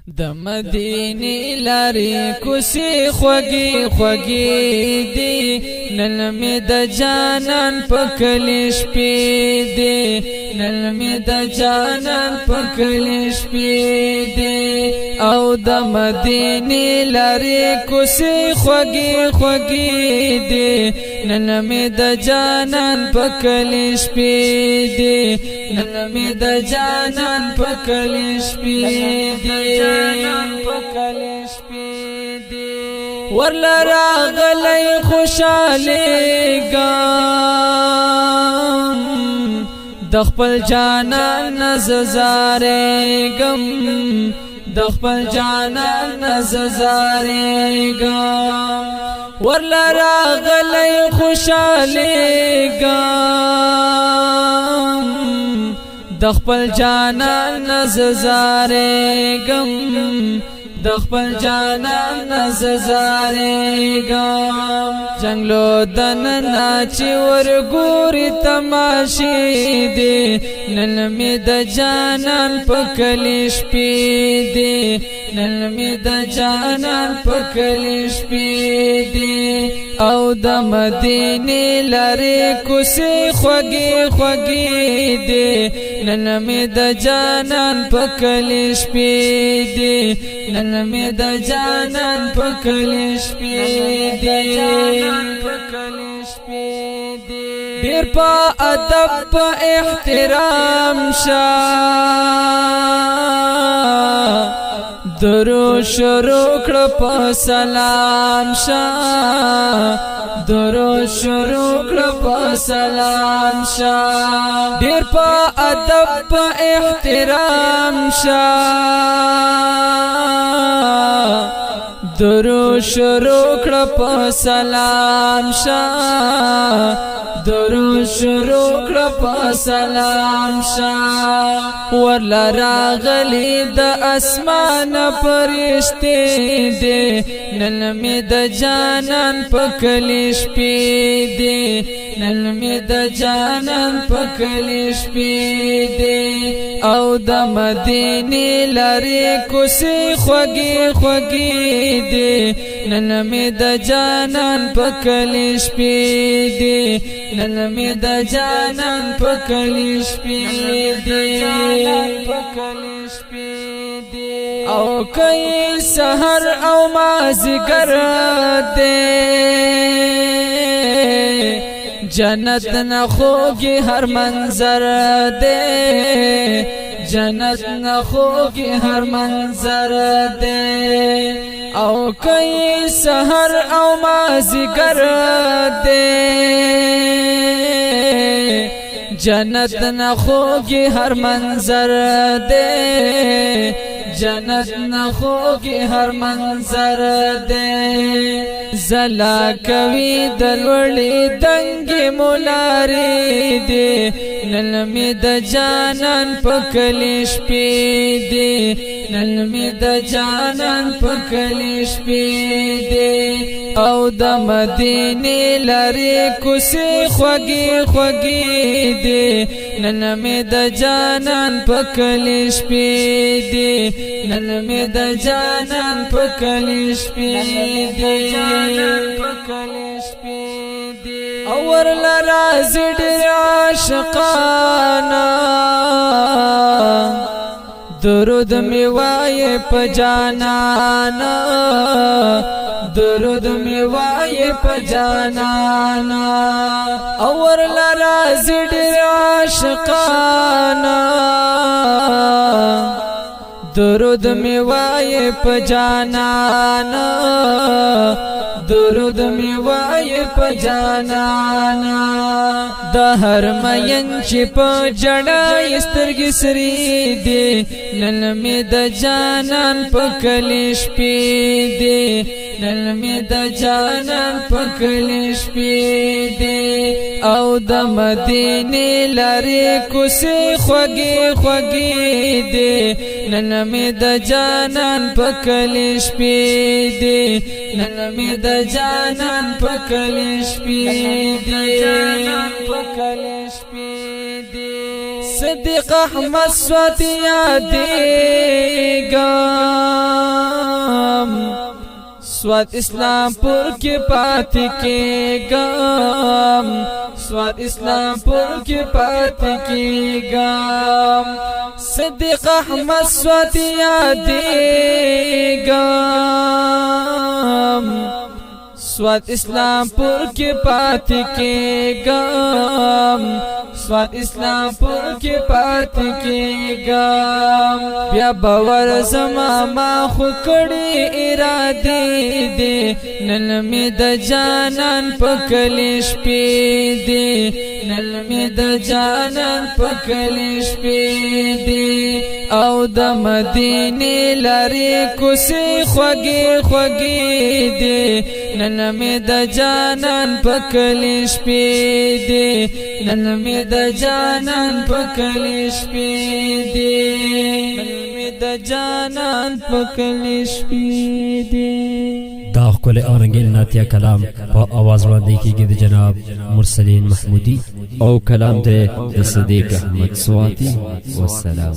د مدینه لارې کوڅې خوږې خوږې دي نن مې د جانان په کلي شپې دي نن مې د جانان په کلي شپې دي او د مدینه لارې کوڅې خوږې خوږې دي نن مې د جانان په کلي شپې دي نن مې د جانان په کلي شپې دي ورلا راغلی خوشالېږم د خپل جانان نزارېږم د خپل جانان نزارېږم ورلا راغلی خوشالېږم د خپل جانان نزارېږم د خپل جانان نزارېږم جنگلو دننا چې ورګوري تماشې دي نن مې د جانان په کلي شپې دي نن مې د جانان په کلي شپې دي او د مدینه لارې کوڅې خوږې خوږې دي نن مې د جانان په کلي شپې دي نن مې د جانان په کلي شپې دي ډېر په ادب په احترام شه درو شروع کړه په سلام شه درو شروع کړه په سلام شه ډېر په ادب په احترام شه درو شروع کړه په سلام شه درو شروع کړه په سلام شه ورلا راغلی د اسمان فرشتې دي نن مې د جانان په کلي شپې دي نن مې د جانان په کلي شپې دي او د مدینه لارې کوڅې خوږې خوږې دي نن مې د جانان په کلي شپې دي نن مې د جانان په کلي شپې دي او کوي سحر او مازیګر دي جنت نه خوږي هر منظر دي جنت نه خوږي هر منظر دي او کوي سحر او مازیګر دي جنت نه خوږي هر منظر دي جنت نه خوږي هر منظر دي زلا کوي د لوړې دنګې مولارې دي نن مې د جانان په کلي شپې دي نن مې د جانان په کلي شپې دي او د مدینه لارې کوڅې خوږې خوږې دي نن مې د جانان په کلي شپې دي نن مې د جانان په کلي شپې دي او ورلا راځي ډېر عاشقانا درود می وای په جانانا درود می وای په جانانا او ورلا راځي ډېر عاشقانا درود می وای په جانانا درود می وای په جانانا د هر مین چې په جړا سترګې سرې دي نن مې د جانان په کلي شپې دي نن مې د جانان په کلي شپې دي او د مدینه لارې کوڅې خوږې خوږې دي نن مې د جانان په کلي شپې دي نن مې د جانان په کلي شپې دي صدیق احمد سواتي یادېږم سواد اسلام پور کې پاتې کېږم سواد اسلام پور کې پاتې کېږم صدیق احمد سواد یادېږم سواد اسلام پور کې پاتې کېږم سواد اسلام پور کې پاتې کېږم بیا باور زما ما خو کړې ارادې دي نن مې د جانان په کلي شپې دي نن مې د جانان په کلي شپې دي او د مدینې لارې کوڅې خوږې خوږې دي نن مې د جانان په کلي شپې دي نن مې د جانان په کلي شپې دي نن مې د جانان په کلي شپې دي دا ښکلی او رنګین نعتیه کلام په اواز وړاندې کېږي د جناب مرسلین محمودي او کلام دی د صدیق احمد سواتي والسلام